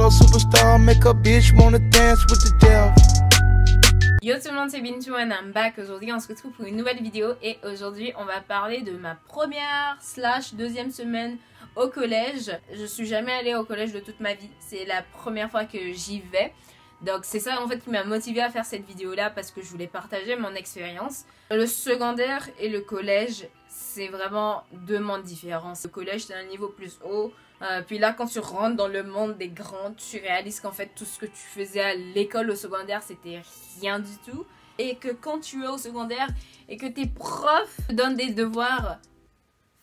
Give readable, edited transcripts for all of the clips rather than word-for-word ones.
ghetto superstar, make a bitch wanna dance with the devil. Yo tout le monde, c'est Bintou and I'm back. Aujourd'hui on se retrouve pour une nouvelle vidéo et aujourd'hui on va parler de ma première / deuxième semaine au collège. Je suis jamais allée au collège de toute ma vie, c'est la première fois que j'y vais. Donc c'est ça en fait qui m'a motivée à faire cette vidéo là parce que je voulais partager mon expérience. Le secondaire et le collège c'est vraiment deux mondes différents. Le collège c'est un niveau plus haut. Puis là quand tu rentres dans le monde des grands, tu réalises qu'en fait tout ce que tu faisais à l'école au secondaire c'était rien du tout. Et que quand tu es au secondaire et que tes profs te donnent des devoirs,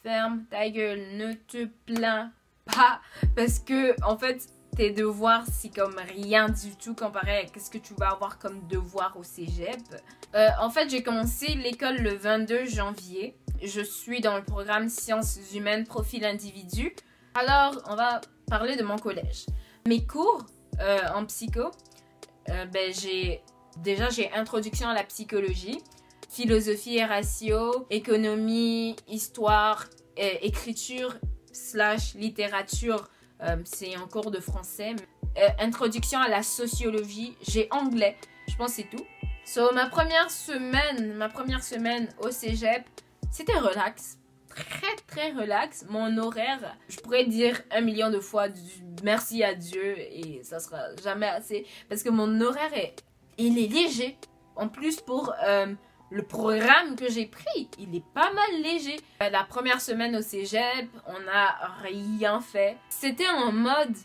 ferme ta gueule, ne te plains pas. Parce que en fait tes devoirs c'est comme rien du tout comparé à ce que tu vas avoir comme devoir au cégep. En fait j'ai commencé l'école le 22 janvier. Je suis dans le programme Sciences humaines profil individu. Alors on va parler de mon collège. Mes cours en psycho, j'ai introduction à la psychologie, philosophie et ratio, économie, histoire, écriture / littérature. C'est un cours de français. Introduction à la sociologie. J'ai anglais. Je pense que c'est tout. So, ma première semaine au cégep, c'était relax. Très relax. Mon horaire, je pourrais dire 1 million de fois merci à Dieu et ça sera jamais assez. Parce que mon horaire il est léger. En plus pour le programme que j'ai pris, il est pas mal léger. La première semaine au cégep, on n'a rien fait. C'était en mode,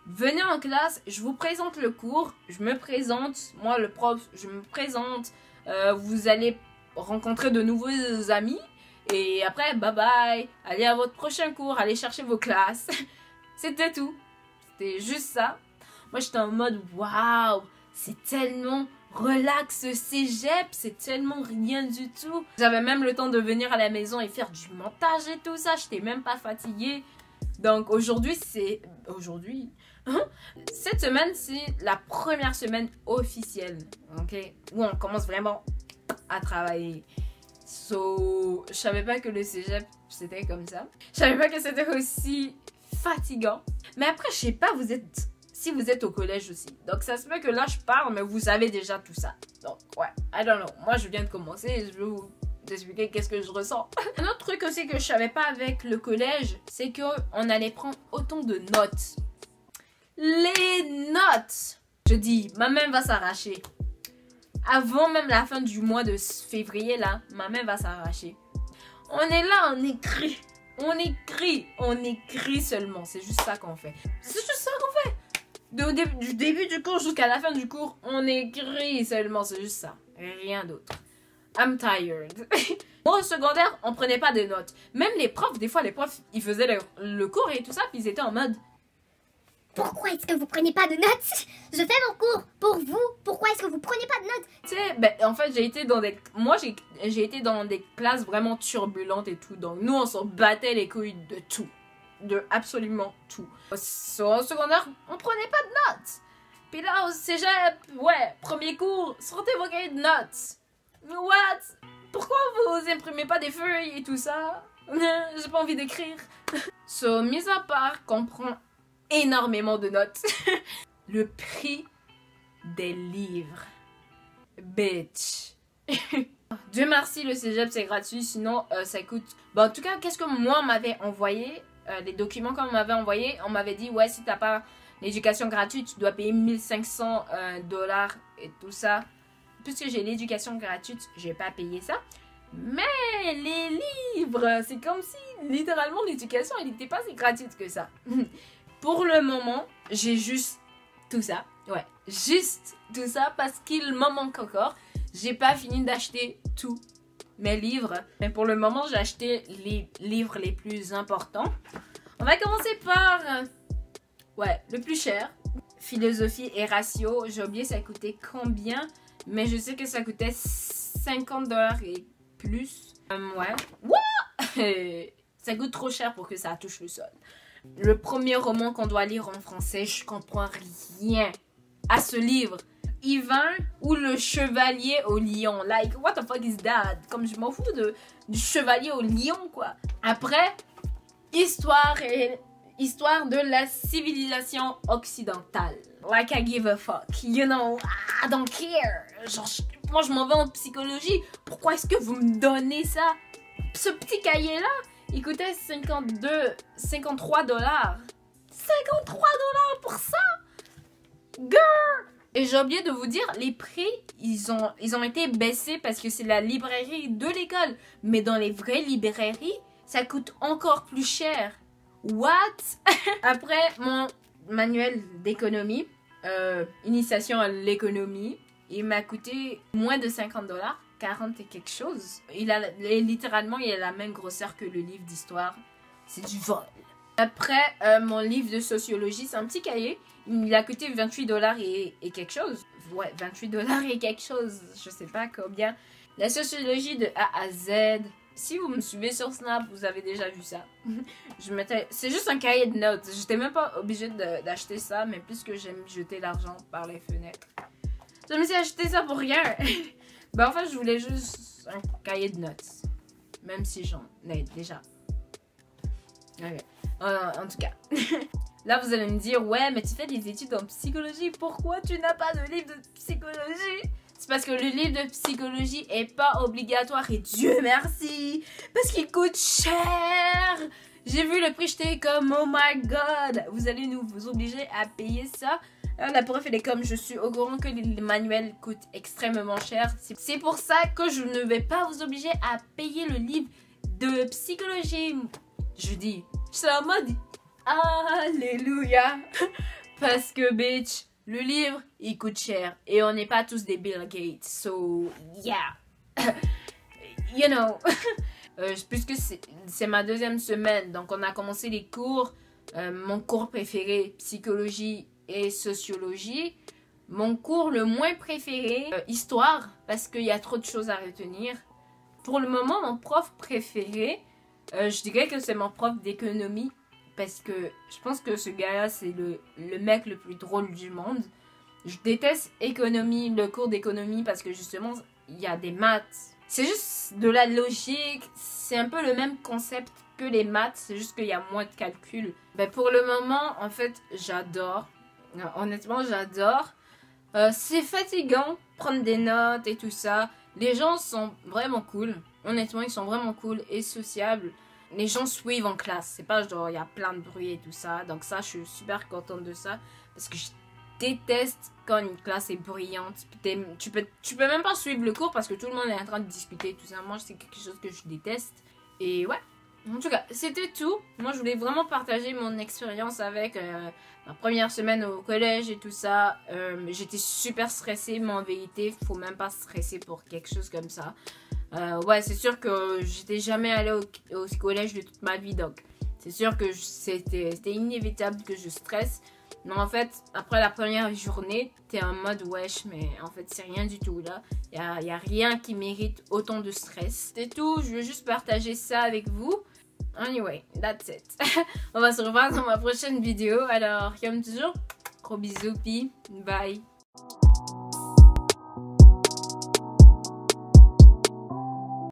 venez en classe, je vous présente le cours, je me présente, moi le prof, je me présente, vous allez rencontrer de nouveaux amis et après bye bye, allez à votre prochain cours, allez chercher vos classes. C'était tout, c'était juste ça. Moi j'étais en mode waouh, c'est tellement relax cégep, c'est tellement rien du tout. J'avais même le temps de venir à la maison et faire du montage et tout ça, j'étais même pas fatiguée. Donc aujourd'hui cette semaine c'est la première semaine officielle, ok, où on commence vraiment à travailler. So, je savais pas que le cégep c'était comme ça. Je savais pas que c'était aussi fatigant. Mais après je sais pas, si vous êtes au collège aussi. Donc ça se peut que là je parle mais vous savez déjà tout ça. Donc ouais, I don't know. Moi je viens de commencer et je vais vous expliquer qu'est-ce que je ressens. Un autre truc aussi que je savais pas avec le collège, c'est qu'on allait prendre autant de notes. Les notes! Je dis, ma main va s'arracher. Avant même la fin du mois de février là, ma main va s'arracher. On est là, on écrit. On écrit seulement. C'est juste ça qu'on fait. C'est juste ça qu'on fait. Du début du cours jusqu'à la fin du cours, on écrit seulement, c'est juste ça. Rien d'autre. I'm tired. Moi, au secondaire, on prenait pas de notes. Même les profs, des fois, ils faisaient le cours et tout ça, puis ils étaient en mode... Pourquoi est-ce que vous prenez pas de notes? Je fais mon cours pour vous. Pourquoi est-ce que vous prenez pas de notes? Tu sais, en fait, j'ai été dans des classes vraiment turbulentes et tout. Donc, nous, on s'en battait les couilles de tout. De absolument tout. Au secondaire, on prenait pas de notes. Puis là, au cégep, ouais, premier cours, sortez vos cahiers de notes. What? Pourquoi vous imprimez pas des feuilles et tout ça? J'ai pas envie d'écrire. So, mis à part qu'on prend énormément de notes, le prix des livres. Bitch. Dieu merci, le cégep c'est gratuit, sinon ça coûte... Bon, en tout cas, qu'est-ce que moi on m'avait envoyé? Les documents qu'on m'avait envoyé, on m'avait dit ouais, si t'as pas l'éducation gratuite, tu dois payer 1500 $ et tout ça. Puisque j'ai l'éducation gratuite, je vais pas payer ça. Mais les livres, c'est comme si littéralement l'éducation elle n'était pas si gratuite que ça. Pour le moment, j'ai juste tout ça. Ouais, juste tout ça parce qu'il m'en manque encore. J'ai pas fini d'acheter tous mes livres. Mais pour le moment, j'ai acheté les livres les plus importants. On va commencer par... le plus cher. Philosophie et ratio. J'ai oublié ça coûtait combien. Mais je sais que ça coûtait 50 $ et plus. Ça coûte trop cher pour que ça touche le sol. Le premier roman qu'on doit lire en français, je comprends rien à ce livre. Yvain ou le chevalier au lion. Like, what the fuck is that? Comme je m'en fous du chevalier au lion, quoi. Après, histoire et Histoire de la civilisation occidentale. Like I give a fuck, you know, I don't care. Genre, moi je m'en vais en psychologie. Pourquoi est-ce que vous me donnez ça? Ce petit cahier-là, il coûtait 53 $. 53 $ pour ça? Girl! Et j'ai oublié de vous dire, les prix, ils ont été baissés parce que c'est la librairie de l'école. Mais dans les vraies librairies, ça coûte encore plus cher. What? Après, mon manuel d'économie, initiation à l'économie, il m'a coûté moins de 50 $, 40 et quelque chose. Littéralement, il a la même grosseur que le livre d'histoire. C'est du vol. Après, mon livre de sociologie, c'est un petit cahier. Il a coûté 28 $ et quelque chose. Ouais, 28 $ et quelque chose. Je sais pas combien. La sociologie de A à Z. Si vous me suivez sur Snap, vous avez déjà vu ça. C'est juste un cahier de notes. J'étais même pas obligée d'acheter ça, mais puisque j'aime jeter l'argent par les fenêtres, je me suis acheté ça pour rien. Ben en fait, je voulais juste un cahier de notes. Même si j'en ai déjà. Okay. En tout cas. Là, vous allez me dire, ouais, mais tu fais des études en psychologie. Pourquoi tu n'as pas de livre de psychologie? C'est parce que le livre de psychologie est pas obligatoire et Dieu merci. Parce qu'il coûte cher. J'ai vu le prix, j'étais comme, oh my god. Vous allez vous obliger à payer ça. Alors, la prof, elle est comme, je suis au courant que les manuels coûtent extrêmement cher. C'est pour ça que je ne vais pas vous obliger à payer le livre de psychologie. Je dis, c'est en mode, alléluia. Parce que, bitch, le livre, il coûte cher. Et on n'est pas tous des Bill Gates. So, yeah. You know. Puisque c'est ma deuxième semaine. Donc, on a commencé les cours. Mon cours préféré, psychologie et sociologie. Mon cours le moins préféré, histoire. Parce qu'il y a trop de choses à retenir. Pour le moment, mon prof préféré, je dirais que c'est mon prof d'économie. Parce que je pense que ce gars-là, c'est le mec le plus drôle du monde. Je déteste économie, le cours d'économie, parce que justement, il y a des maths. C'est juste de la logique. C'est un peu le même concept que les maths. C'est juste qu'il y a moins de calcul. Ben pour le moment, en fait, j'adore. Honnêtement, j'adore. C'est fatigant, prendre des notes et tout ça. Les gens sont vraiment cool. Honnêtement, ils sont vraiment cool et sociables. Les gens suivent en classe. C'est pas genre il y a plein de bruit et tout ça. Donc ça, je suis super contente de ça. Parce que je déteste quand une classe est bruyante. Tu peux même pas suivre le cours parce que tout le monde est en train de discuter et tout ça. Moi, c'est quelque chose que je déteste. Et ouais. En tout cas, c'était tout. Moi, je voulais vraiment partager mon expérience avec ma première semaine au collège et tout ça. J'étais super stressée, mais en vérité, faut même pas stresser pour quelque chose comme ça. Ouais, c'est sûr que j'étais jamais allée au collège de toute ma vie, donc c'est sûr que c'était inévitable que je stresse. Mais en fait, après la première journée, t'es en mode wesh, mais en fait c'est rien du tout là. Y a rien qui mérite autant de stress. C'est tout, je veux juste partager ça avec vous. Anyway, that's it. On va se revoir dans ma prochaine vidéo. Alors, comme toujours, gros bisous, puis bye.